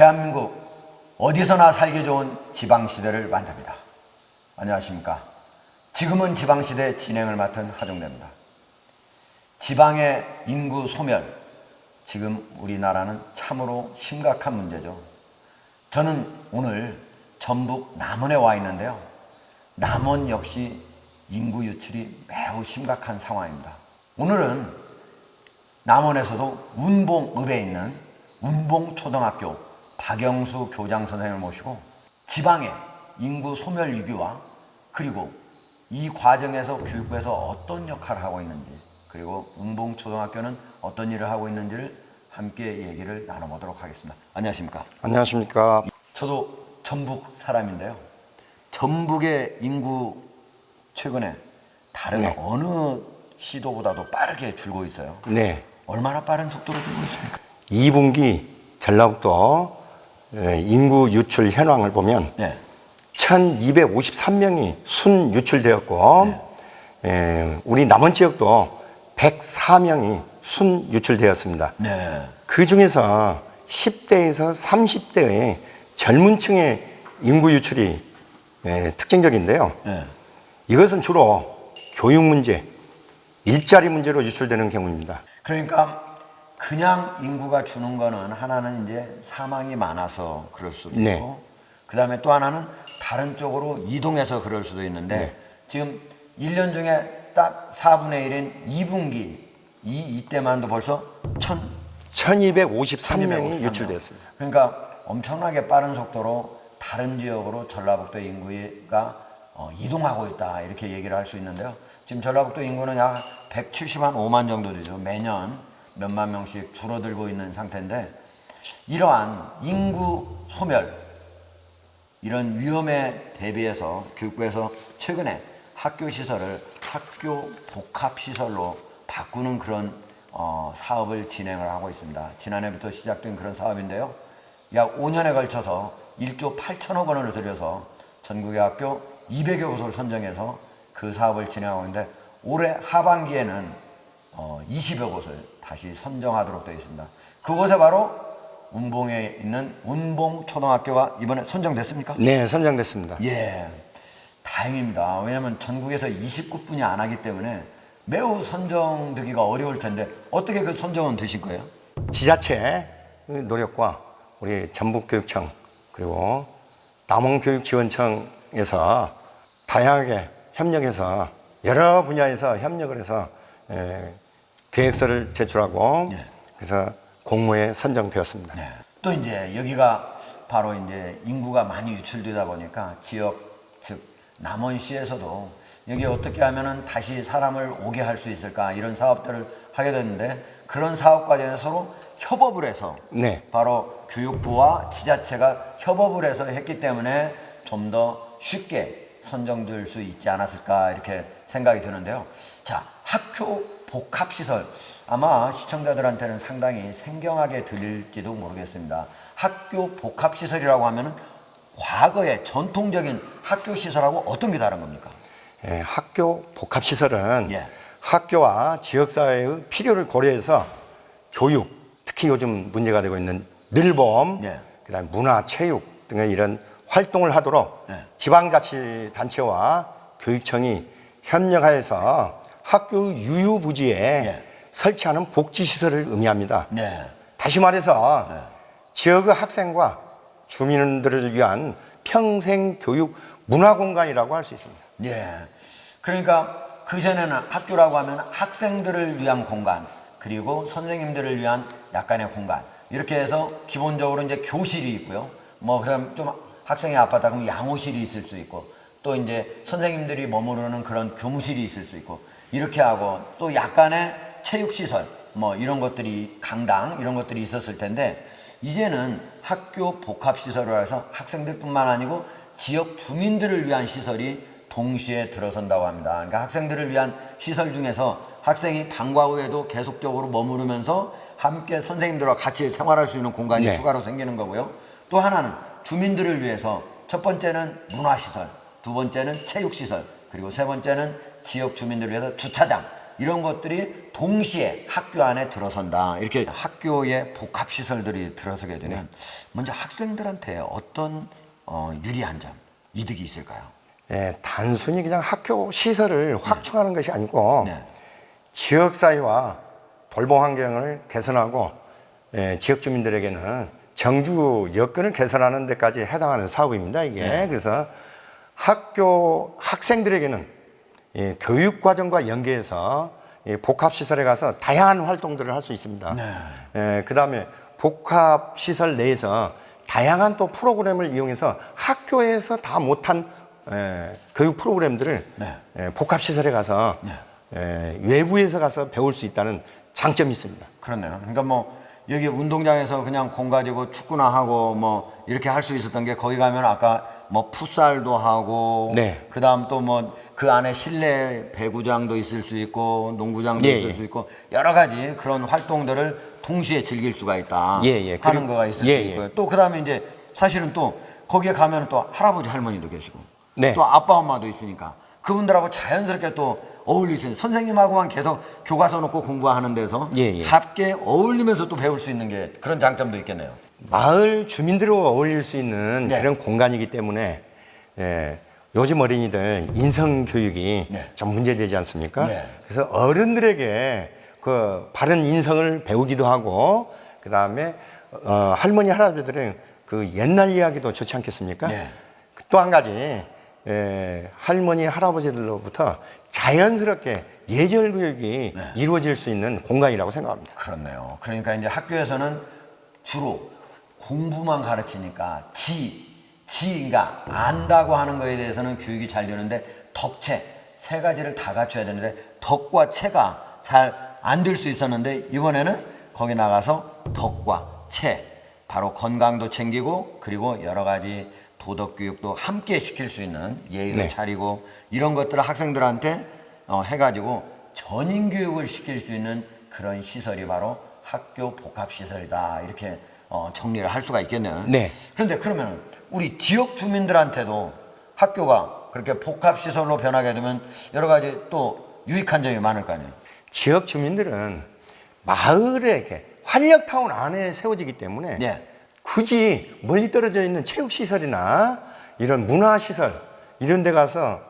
대한민국 어디서나 살기 좋은 지방시대를 만듭니다. 안녕하십니까. 지금은 지방시대 진행을 맡은 하정대입니다. 지방의 인구 소멸, 지금 우리나라는 참으로 심각한 문제죠. 저는 오늘 전북 남원에 와 있는데요. 남원 역시 인구 유출이 매우 심각한 상황입니다. 오늘은 남원에서도 운봉읍에 있는 운봉초등학교 박영수 교장 선생님을 모시고 지방의 인구 소멸 위기와 그리고 이 과정에서 교육부에서 어떤 역할을 하고 있는지, 그리고 운봉초등학교는 어떤 일을 하고 있는지를 함께 얘기를 나눠보도록 하겠습니다. 안녕하십니까? 안녕하십니까? 저도 전북 사람인데요. 전북의 인구 최근에 다른 어느 시도보다도 빠르게 줄고 있어요. 네. 얼마나 빠른 속도로 줄고 있습니까? 2분기 전라북도 인구 유출 현황을 보면 1253명이 순 유출되었고 우리 남원 지역도 104명이 순 유출되었습니다. 그 중에서 10대에서 30대의 젊은 층의 인구 유출이 특징적인데요. 이것은 주로 교육 문제, 일자리 문제로 유출되는 경우입니다. 그러니까 그냥 인구가 주는 거는 하나는 이제 사망이 많아서 그럴 수도 있고, 그 다음에 또 하나는 다른 쪽으로 이동해서 그럴 수도 있는데 지금 1년 중에 딱 4분의 1인 2분기 이때만도 벌써 1253명이 유출되었습니다. 그러니까 엄청나게 빠른 속도로 다른 지역으로 전라북도 인구가 이동하고 있다, 이렇게 얘기를 할 수 있는데요. 지금 전라북도 인구는 약 175만 정도 되죠. 매년 몇만 명씩 줄어들고 있는 상태인데, 이러한 인구 소멸, 이런 위험에 대비해서 교육부에서 최근에 학교 시설을 학교 복합시설로 바꾸는 그런 사업을 진행을 하고 있습니다. 지난해부터 시작된 그런 사업인데요. 약 5년에 걸쳐서 1조 8천억 원을 들여서 전국의 학교 200여 곳을 선정해서 그 사업을 진행하고 있는데, 올해 하반기에는 20여 곳을 다시 선정하도록 되어 있습니다. 그곳에 바로 운봉에 있는 운봉초등학교가 이번에 선정됐습니까? 네, 선정됐습니다. 예, 다행입니다. 왜냐하면 전국에서 29분이 안 하기 때문에 매우 선정되기가 어려울 텐데 어떻게 그 선정은 되실 거예요? 지자체의 노력과 우리 전북교육청 그리고 남원교육지원청에서 다양하게 협력해서 여러 분야에서 협력을 해서 계획서를 제출하고 그래서 공모에 선정되었습니다. 또 이제 여기가 바로 이제 인구가 많이 유출되다 보니까 지역, 즉 남원시에서도 여기 어떻게 하면은 다시 사람을 오게 할 수 있을까, 이런 사업들을 하게 됐는데, 그런 사업 과정에서 서로 협업을 해서 바로 교육부와 지자체가 협업을 해서 했기 때문에 좀 더 쉽게 선정될 수 있지 않았을까, 이렇게 생각이 드는데요. 자, 학교 복합시설, 아마 시청자들한테는 상당히 생경하게 들릴지도 모르겠습니다. 학교 복합시설이라고 하면은 과거의 전통적인 학교 시설하고 어떤 게 다른 겁니까? 학교 복합시설은 학교와 지역사회의 필요를 고려해서 교육, 특히 요즘 문제가 되고 있는 늘봄, 그다음에 문화, 체육 등의 이런 활동을 하도록 지방자치단체와 교육청이 협력하여서 학교 유유부지에 설치하는 복지시설을 의미합니다. 다시 말해서 지역의 학생과 주민들을 위한 평생교육 문화공간이라고 할 수 있습니다. 그러니까 그전에는 학교라고 하면 학생들을 위한 공간, 그리고 선생님들을 위한 약간의 공간, 이렇게 해서 기본적으로 이제 교실이 있고요. 뭐 그럼 좀 학생이 아팠다 그러면 양호실이 있을 수 있고, 또 이제 선생님들이 머무르는 그런 교무실이 있을 수 있고, 이렇게 하고 또 약간의 체육시설, 뭐 이런 것들이, 강당 이런 것들이 있었을 텐데, 이제는 학교 복합시설을 해서 학생들뿐만 아니고 지역 주민들을 위한 시설이 동시에 들어선다고 합니다. 그러니까 학생들을 위한 시설 중에서 학생이 방과 후에도 계속적으로 머무르면서 함께 선생님들과 같이 생활할 수 있는 공간이 추가로 생기는 거고요. 또 하나는 주민들을 위해서, 첫 번째는 문화시설, 두 번째는 체육시설, 그리고 세 번째는 지역 주민들을 위해서 주차장, 이런 것들이 동시에 학교 안에 들어선다. 이렇게 학교에 복합시설들이 들어서게 되면 먼저 학생들한테 어떤 유리한 점, 이득이 있을까요? 예, 단순히 그냥 학교 시설을 확충하는 것이 아니고 네. 지역사회와 돌봄 환경을 개선하고 지역 주민들에게는 정주 여건을 개선하는 데까지 해당하는 사업입니다. 이게 네. 그래서 학교 학생들에게는 교육과정과 연계해서 복합시설에 가서 다양한 활동들을 할 수 있습니다. 네. 그 다음에 복합시설 내에서 다양한 또 프로그램을 이용해서 학교에서 다 못한 교육 프로그램들을 네. 복합시설에 가서 외부에서 가서 배울 수 있다는 장점이 있습니다. 그렇네요. 그러니까 뭐 여기 운동장에서 그냥 공 가지고 축구나 하고 뭐 이렇게 할 수 있었던 게 거기 가면 아까 뭐 풋살도 하고 네. 그다음 또 뭐 그 안에 실내 배구장도 있을 수 있고 농구장도 예, 있을 예. 수 있고 여러 가지 그런 활동들을 동시에 즐길 수가 있다 예. 하는 거가 있을 예, 수 있고요. 또 그다음에 이제 사실은 또 거기에 가면 또 할아버지 할머니도 계시고 네. 또 아빠 엄마도 있으니까 그분들하고 자연스럽게 또 어울릴 수 있는 선생님하고만 계속 교과서 놓고 공부하는 데서 예. 함께 어울리면서 또 배울 수 있는 게 그런 장점도 있겠네요. 마을 주민들과 어울릴 수 있는 네. 그런 공간이기 때문에 요즘 어린이들 인성 교육이 네. 좀 문제되지 않습니까? 네. 그래서 어른들에게 그 바른 인성을 배우기도 하고 그 다음에 할머니 할아버지들은 그 옛날 이야기도 좋지 않겠습니까? 네. 또 한 가지 할머니 할아버지들로부터 자연스럽게 예절 교육이 이루어질 수 있는 공간이라고 생각합니다. 그렇네요. 그러니까 이제 학교에서는 주로 공부만 가르치니까 그러니까 안다고 하는 거에 대해서는 교육이 잘 되는데 덕체 세 가지를 다 갖춰야 되는데 덕과 체가 잘 안 될 수 있었는데 이번에는 거기 나가서 덕과 체 바로 건강도 챙기고 그리고 여러 가지 도덕 교육도 함께 시킬 수 있는 예의를 네. 차리고 이런 것들을 학생들한테 해가지고 전인 교육을 시킬 수 있는 그런 시설이 바로 학교 복합시설이다 이렇게 정리를 할 수가 있겠네요. 네. 그런데 그러면 우리 지역 주민들한테도 학교가 그렇게 복합시설로 변하게 되면 여러 가지 또 유익한 점이 많을 거 아니에요. 지역 주민들은 마을에 이렇게 활력타운 안에 세워지기 때문에 네. 굳이 멀리 떨어져 있는 체육시설이나 이런 문화시설 이런 데 가서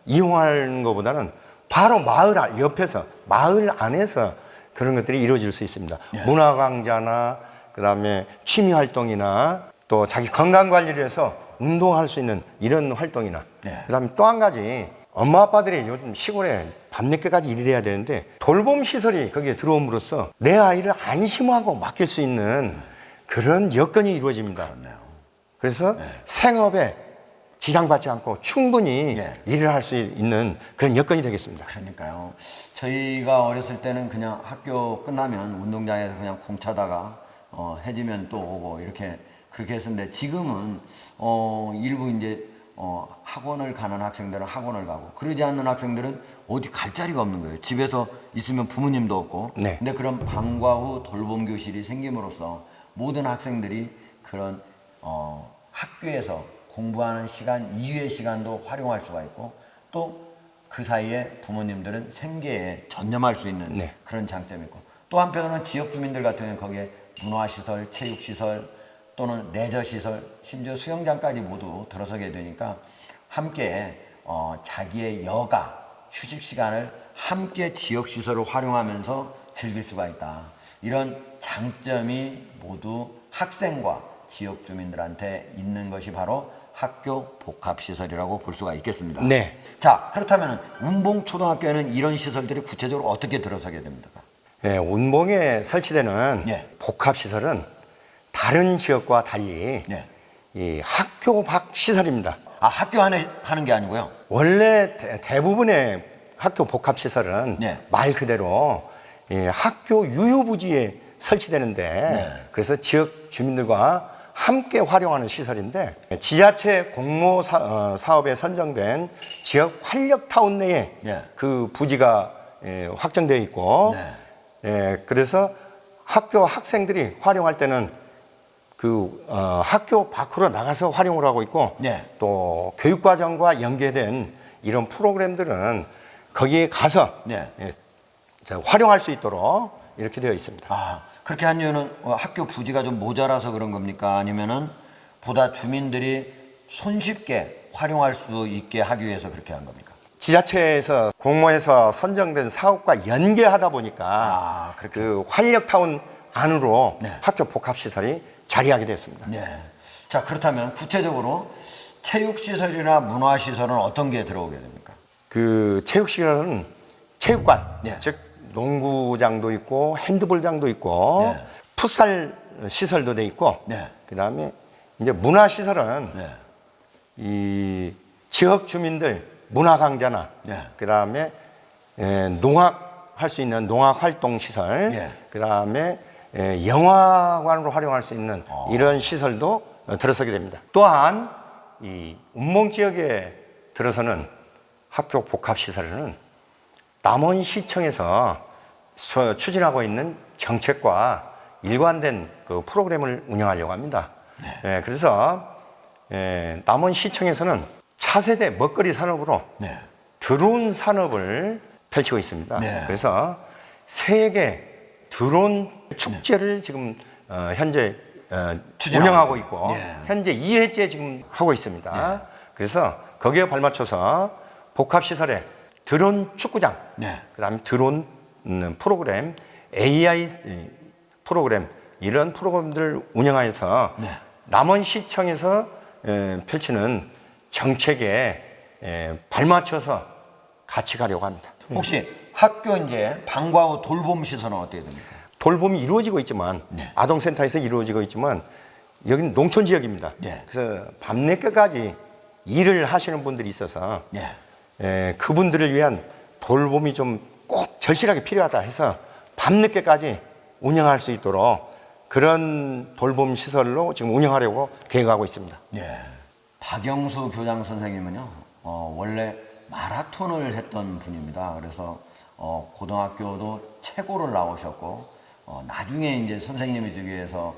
이용하는 것보다는 바로 마을 옆에서 마을 안에서 그런 것들이 이루어질 수 있습니다. 네. 문화강좌나 그다음에 취미활동이나 또 자기 건강관리를 해서 운동할 수 있는 이런 활동이나 네. 그다음에 또 한 가지 엄마 아빠들이 요즘 시골에 밤늦게까지 일을 해야 되는데 돌봄 시설이 거기에 들어옴으로써 내 아이를 안심하고 맡길 수 있는 그런 여건이 이루어집니다. 그렇네요. 그래서 생업에 지장받지 않고 충분히 네. 일을 할 수 있는 그런 여건이 되겠습니다. 그러니까요. 저희가 어렸을 때는 그냥 학교 끝나면 운동장에서 그냥 공 차다가 해지면 또 오고 이렇게 그렇게 했었는데 지금은 일부 이제 학원을 가는 학생들은 학원을 가고 그러지 않는 학생들은 어디 갈 자리가 없는 거예요. 집에서 있으면 부모님도 없고. 네. 근데 그런 방과 후 돌봄 교실이 생김으로써 모든 학생들이 그런 학교에서 공부하는 시간 이외의 시간도 활용할 수가 있고 또 그 사이에 부모님들은 생계에 전념할 수 있는 네. 그런 장점이 있고 또 한편으로는 지역 주민들 같은 경우는 거기에 문화시설, 체육시설 또는 레저시설 심지어 수영장까지 모두 들어서게 되니까 함께 자기의 여가 휴식 시간을 함께 지역시설을 활용하면서 즐길 수가 있다. 이런 장점이 모두 학생과 지역 주민들한테 있는 것이 바로 학교 복합시설이라고 볼 수가 있겠습니다. 네. 자, 그렇다면 운봉초등학교에는 이런 시설들이 구체적으로 어떻게 들어서게 됩니까? 네, 운봉에 설치되는 네. 복합시설은 다른 지역과 달리 네. 이 학교 밖 시설입니다. 아, 학교 안에 하는 게 아니고요? 원래 대부분의 학교 복합시설은 네. 말 그대로 학교 유휴부지에 설치되는데 네. 그래서 지역 주민들과 함께 활용하는 시설인데 지자체 공모 사업에 선정된 지역 활력타운 내에 네. 그 부지가 확정되어 있고 그래서 학교 학생들이 활용할 때는 그 학교 밖으로 나가서 활용을 하고 있고 네. 또 교육과정과 연계된 이런 프로그램들은 거기에 가서 네. 활용할 수 있도록 이렇게 되어 있습니다. 아, 그렇게 한 이유는 학교 부지가 좀 모자라서 그런 겁니까? 아니면은 보다 주민들이 손쉽게 활용할 수 있게 하기 위해서 그렇게 한 겁니까? 지자체에서 공모해서 선정된 사업과 연계하다 보니까 그렇게. 그 활력타운 안으로 네. 학교 복합시설이 자리하게 됐습니다. 네. 자, 그렇다면 구체적으로 체육시설이나 문화시설은 어떤 게 들어오게 됩니까? 그 체육시설은 체육관, 네. 즉 농구장도 있고 핸드볼장도 있고 네. 풋살 시설도 돼 있고 네. 그다음에 이제 문화시설은 네. 이 지역 주민들 문화 강좌나 네. 그다음에 농악 할 수 있는 농악 활동 시설, 네. 그다음에 영화관으로 활용할 수 있는 이런 시설도 들어서게 됩니다. 또한 이 운봉 지역에 들어서는 학교 복합 시설에는 남원시청에서 추진하고 있는 정책과 일관된 그 프로그램을 운영하려고 합니다. 네. 그래서 남원시청에서는 차세대 먹거리 산업으로 네. 드론 산업을 펼치고 있습니다. 네. 그래서 세계 드론 축제를 지금 현재 운영하고 있고 네. 현재 2회째 지금 하고 있습니다. 그래서 거기에 발맞춰서 복합시설에 드론 축구장, 네. 그다음에 드론 프로그램, AI 프로그램 이런 프로그램들을 운영하여서 네. 남원시청에서 펼치는 정책에 발맞춰서 같이 가려고 합니다. 혹시 학교 이제 방과 후 돌봄 시설은 어떻게 됩니까? 돌봄이 이루어지고 있지만 네. 아동센터에서 이루어지고 있지만 여기는 농촌 지역입니다. 네. 그래서 밤늦게까지 일을 하시는 분들이 있어서 네. 그분들을 위한 돌봄이 좀 꼭 절실하게 필요하다 해서 밤늦게까지 운영할 수 있도록 그런 돌봄 시설로 지금 운영하려고 계획하고 있습니다. 네. 박영수 교장 선생님은요, 원래 마라톤을 했던 분입니다. 그래서 고등학교도 최고를 나오셨고, 나중에 이제 선생님이 되기 위해서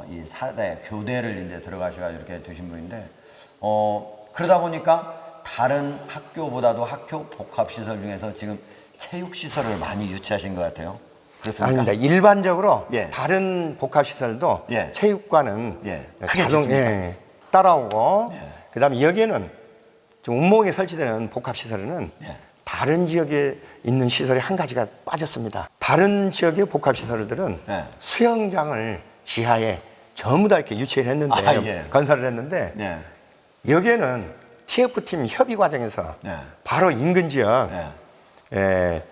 이 사대 교대를 이제 들어가셔가지고 이렇게 되신 분인데, 그러다 보니까 다른 학교보다도 학교 복합시설 중에서 지금 체육시설을 많이 유치하신 것 같아요. 그렇습니까? 아닙니다. 일반적으로 예. 다른 복합시설도 예. 체육관은 예. 크게 자동 짓습니까? 따라오고 예. 그다음에 여기에는 지금 운목에 설치되는 복합시설에는 예. 다른 지역에 있는 시설이 한 가지가 빠졌습니다. 다른 지역의 복합시설들은 예. 수영장을 지하에 전부 다 이렇게 유치를 했는데 예. 건설을 했는데 네. 여기에는 TF팀 협의 과정에서 네. 바로 인근 지역 네.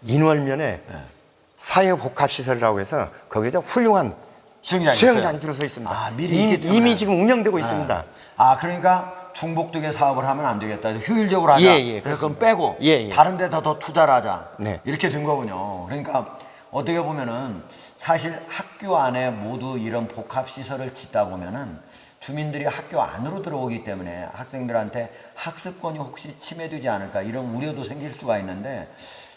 인월면에 사회복합시설이라고 해서 거기에 훌륭한 수영장이 수영장이 있어요? 들어서 있습니다. 아, 미리 있기 때문에. 이미 지금 운영되고 있습니다. 아, 그러니까 중복되게 사업을 하면 안 되겠다. 효율적으로 하자. 예, 그래서 그건 빼고 예. 다른 데다 더 투자를 하자. 네. 이렇게 된 거군요. 그러니까 어떻게 보면은 사실 학교 안에 모두 이런 복합시설을 짓다 보면은 주민들이 학교 안으로 들어오기 때문에 학생들한테 학습권이 혹시 침해되지 않을까 이런 우려도 생길 수가 있는데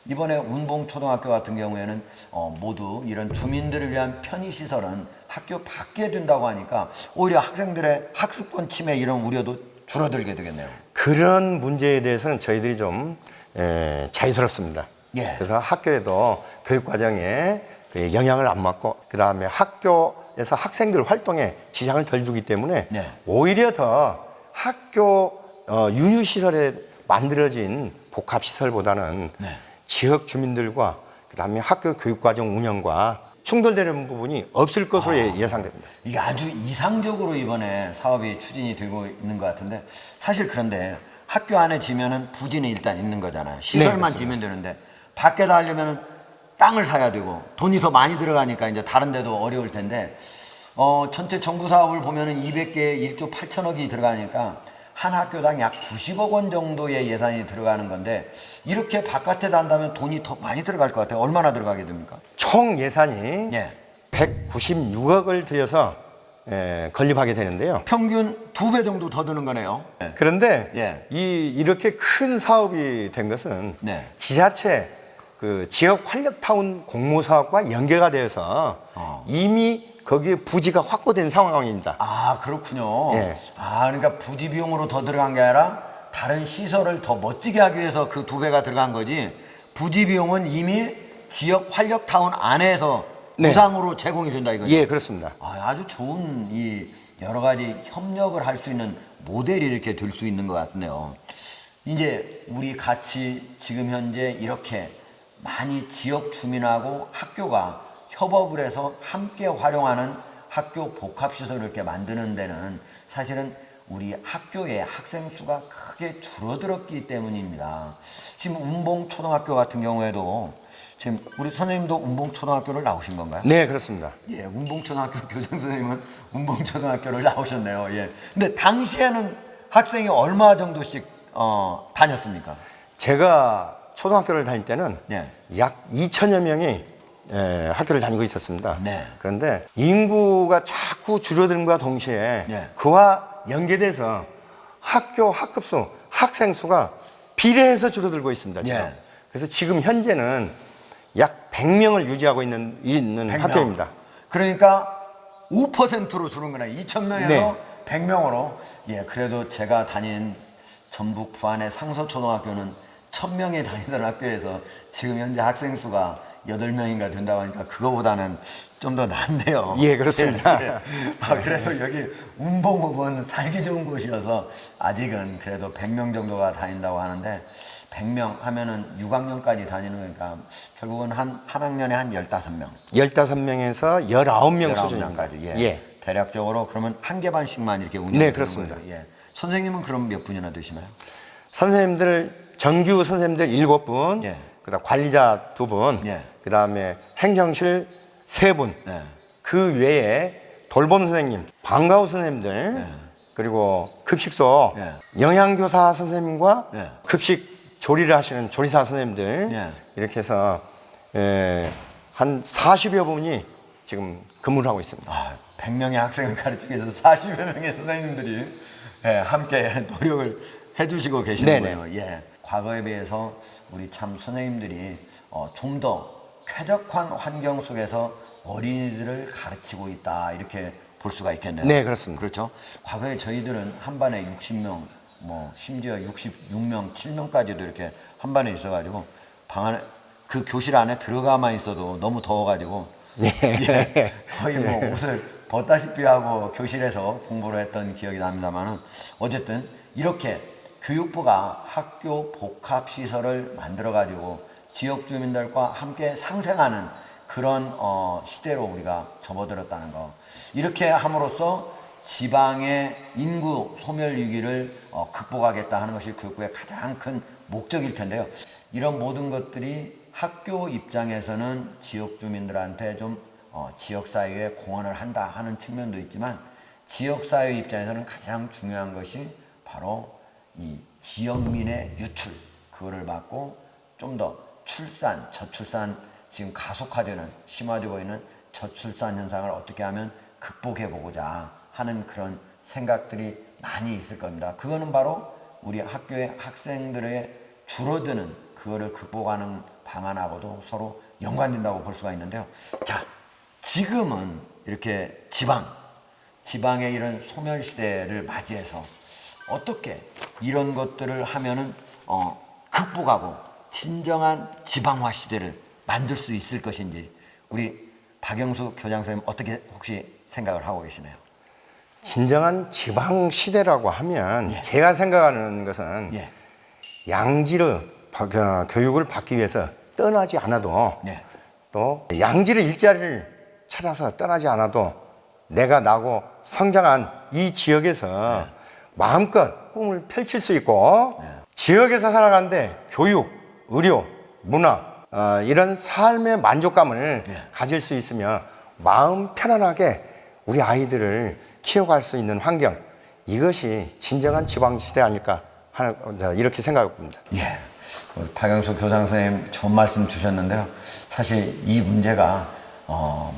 이번에 운봉초등학교 같은 경우에는 모두 이런 주민들을 위한 편의시설은 학교 밖에 둔다고 하니까 오히려 학생들의 학습권 침해 이런 우려도 줄어들게 되겠네요. 그런 문제에 대해서는 저희들이 좀 자유스럽습니다. 예. 그래서 학교에도 교육과정에 그 영향을 안 받고 그다음에 학교에서 학생들 활동에 지장을 덜 주기 때문에 네. 오히려 더 학교 유휴시설에 만들어진 복합시설보다는 네. 지역 주민들과 그다음에 학교 교육과정 운영과 충돌되는 부분이 없을 것으로 예상됩니다. 이게 아주 이상적으로 이번에 사업이 추진이 되고 있는 것 같은데 사실 그런데 학교 안에 지면은 부지는 일단 있는 거잖아요. 시설만 지면 되는데 밖에다 하려면은 땅을 사야 되고 돈이 더 많이 들어가니까 이제 다른 데도 어려울 텐데 전체 정부 사업을 보면은 200개 1조 8천억이 들어가니까 한 학교당 약 90억 원 정도의 예산이 들어가는 건데 이렇게 바깥에다 한다면 돈이 더 많이 들어갈 것 같아요. 얼마나 들어가게 됩니까? 총 예산이 예. 196억을 들여서 건립하게 되는데요. 평균 2배 정도 더 드는 거네요. 예. 그런데 예. 이렇게 큰 사업이 된 것은 네. 지자체 그 지역 활력타운 공모사업과 연계가 되어서 이미 거기에 부지가 확보된 상황입니다. 아, 그렇군요. 예. 아, 그러니까 부지 비용으로 더 들어간 게 아니라 다른 시설을 더 멋지게 하기 위해서 그 2배가 들어간 거지, 부지 비용은 이미 지역 활력타운 안에서 네. 무상으로 제공이 된다 이거죠? 예, 그렇습니다. 아주 좋은 이 여러 가지 협력을 할 수 있는 모델이 이렇게 될 수 있는 것 같네요. 이제 우리 같이 지금 현재 이렇게 많이 지역 주민하고 학교가 협업을 해서 함께 활용하는 학교 복합시설을 이렇게 만드는 데는 사실은 우리 학교의 학생 수가 크게 줄어들었기 때문입니다. 지금 운봉초등학교 같은 경우에도 지금 우리 선생님도 운봉초등학교를 나오신 건가요? 네, 그렇습니다. 예, 운봉초등학교 교장 선생님은 운봉초등학교를 나오셨네요. 예. 근데 당시에는 학생이 얼마 정도씩 다녔습니까? 제가 초등학교를 다닐 때는 예. 약 2천여 명이 학교를 다니고 있었습니다. 네. 그런데 인구가 자꾸 줄어들음과 동시에 네. 그와 연계돼서 학교 학급수, 학생 수가 비례해서 줄어들고 있습니다. 지금. 예. 그래서 지금 현재는 약 100명을 유지하고 있는 100명. 학교입니다. 그러니까 5%로 줄은 거네. 2,000명에서 네. 100명으로. 예, 그래도 제가 다닌 전북 부안의 상서초등학교는 1,000명이 다니던 학교에서 지금 현재 학생 수가 8명인가 된다고 하니까 그거보다는 좀 더 낫네요. 예, 그렇습니다. 예. 그래서 여기 운봉읍은 살기 좋은 곳이어서 아직은 그래도 100명 정도가 다닌다고 하는데 100명 하면은 6학년까지 다니는 거니까 결국은 한 학년에 한 15명. 15명에서 19명 19명 수준입니다. 까지. 예. 예. 대략적으로 그러면 한 개 반씩만 이렇게 운영이 네, 되는 그렇습니다. 거예요. 예. 선생님은 그럼 몇 분이나 되시나요? 선생님들, 정규 선생님들 7분, 예. 그다음 관리자 2분, 예. 그다음에 행정실 3분, 네. 그 외에 돌봄 선생님, 방과후 선생님들, 그리고 급식소 예. 영양교사 선생님과 예. 급식 조리를 하시는 조리사 선생님들 예. 이렇게 해서 한 40여 분이 지금 근무를 하고 있습니다. 100명의 학생을 가르치기 위해서 40여 명의 선생님들이 예, 함께 노력을 해주시고 계시는군요. 예. 과거에 비해서 우리 참 선생님들이 좀 더 쾌적한 환경 속에서 어린이들을 가르치고 있다 이렇게 볼 수가 있겠네요. 네, 그렇습니다. 그렇죠. 과거에 저희들은 한 반에 60명, 뭐 심지어 66명, 7명까지도 이렇게 한 반에 있어가지고 방 안에 그 교실 안에 들어가만 있어도 너무 더워가지고 예, 거의 뭐 옷을 벗다시피 하고 교실에서 공부를 했던 기억이 납니다만은 어쨌든 이렇게 교육부가 학교 복합 시설을 만들어 가지고 지역 주민들과 함께 상생하는 그런 시대로 우리가 접어들었다는 거. 이렇게 함으로써 지방의 인구 소멸 위기를 극복하겠다 하는 것이 교육부의 가장 큰 목적일 텐데요. 이런 모든 것들이 학교 입장에서는 지역 주민들한테 좀 지역사회에 공헌을 한다 하는 측면도 있지만 지역사회 입장에서는 가장 중요한 것이 바로 이 지역민의 유출, 그거를 막고 좀 더 출산, 저출산 지금 가속화되는 심화되고 있는 저출산 현상을 어떻게 하면 극복해 보고자 하는 그런 생각들이 많이 있을 겁니다. 그거는 바로 우리 학교의 학생들의 줄어드는 그거를 극복하는 방안하고도 서로 연관된다고 볼 수가 있는데요. 자, 지금은 이렇게 지방의 이런 소멸시대를 맞이해서 어떻게 이런 것들을 하면은 극복하고 진정한 지방화 시대를 만들 수 있을 것인지 우리 박영수 교장 선생님 어떻게 혹시 생각을 하고 계시나요? 진정한 지방 시대라고 하면 예. 제가 생각하는 것은 예. 양질의 교육을 받기 위해서 떠나지 않아도 네. 또 양질의 일자리를 찾아서 떠나지 않아도 내가 나고 성장한 이 지역에서 마음껏 꿈을 펼칠 수 있고 지역에서 살아가는데 교육, 의료, 문화 이런 삶의 만족감을 가질 수 있으면 마음 편안하게 우리 아이들을 키워갈 수 있는 환경, 이것이 진정한 지방시대 아닐까 하는 이렇게 생각해 봅니다. 예. 박영수 교장 선생님 좋은 말씀 주셨는데요. 사실 이 문제가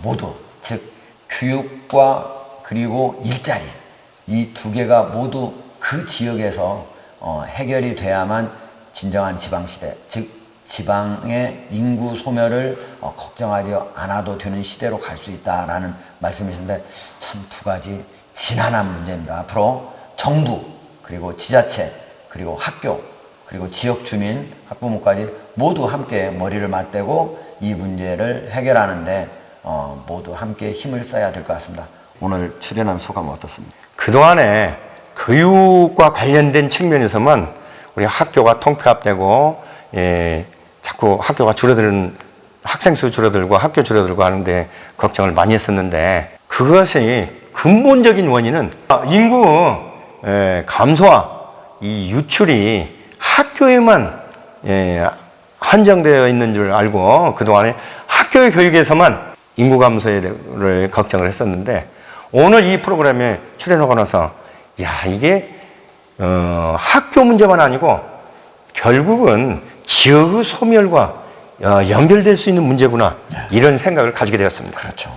모두 즉 교육과 그리고 일자리 이 두 개가 모두 그 지역에서 해결이 돼야만 진정한 지방시대, 즉 지방의 인구 소멸을 걱정하지 않아도 되는 시대로 갈 수 있다라는 말씀이신데 참 두 가지 지난한 문제입니다. 앞으로 정부 그리고 지자체 그리고 학교, 그리고 지역 주민, 학부모까지 모두 함께 머리를 맞대고 이 문제를 해결하는데 모두 함께 힘을 써야 될 것 같습니다. 오늘 출연한 소감 어떻습니까? 그동안에 교육과 관련된 측면에서만 우리 학교가 통폐합되고 자꾸 학교가 줄어드는 학생 수 줄어들고 학교 줄어들고 하는데 걱정을 많이 했었는데 그것이 근본적인 원인은 인구 감소와 이 유출이 학교에만 한정되어 있는 줄 알고 그동안에 학교의 교육에서만 인구 감소를 걱정을 했었는데 오늘 이 프로그램에 출연하고 나서 야 이게 학교 문제만 아니고 결국은 지역의 소멸과 연결될 수 있는 문제구나 이런 생각을 가지게 되었습니다. 그렇죠.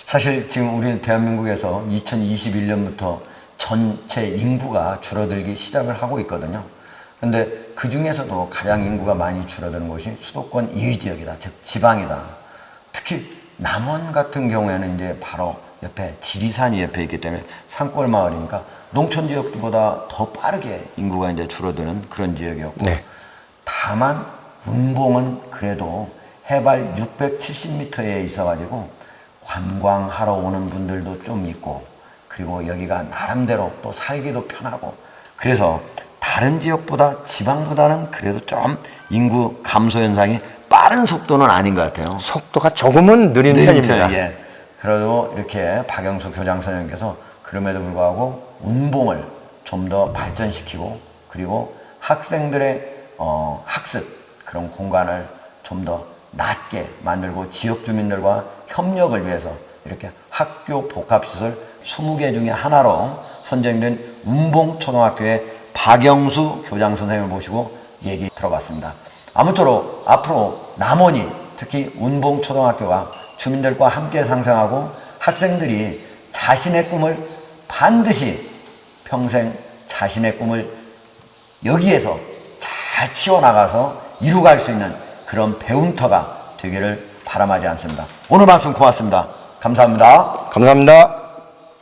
사실 지금 우리 대한민국에서 2021년부터 전체 인구가 줄어들기 시작을 하고 있거든요. 근데 그 중에서도 가장 인구가 많이 줄어드는 곳이 수도권 이외 지역이다. 즉 지방이다. 특히 남원 같은 경우에는 이제 바로 옆에 지리산이 옆에 있기 때문에 산골 마을이니까 농촌 지역보다 더 빠르게 인구가 이제 줄어드는 그런 지역이었고 네. 다만 운봉은 그래도 해발 670m에 있어가지고 관광하러 오는 분들도 좀 있고 그리고 여기가 나름대로 또 살기도 편하고 그래서 다른 지역보다 지방보다는 그래도 좀 인구 감소 현상이 빠른 속도는 아닌 것 같아요. 속도가 조금은 느린 편입니다. 예. 그래도 이렇게 박영수 교장 선생님께서 그럼에도 불구하고 운봉을 좀 더 발전시키고 그리고 학생들의 학습 그런 공간을 좀 더 낮게 만들고 지역 주민들과 협력을 위해서 이렇게 학교 복합시설 20개 중에 하나로 선정된 운봉초등학교의 박영수 교장 선생님을 모시고 얘기 들어봤습니다. 아무쪼록 앞으로 남원이 특히 운봉초등학교가 주민들과 함께 상생하고 학생들이 자신의 꿈을 반드시 평생 자신의 꿈을 여기에서 잘 키워나가서 이루갈 수 있는 그런 배움터가 되기를 바람하지 않습니다. 오늘 말씀 고맙습니다. 감사합니다. 감사합니다.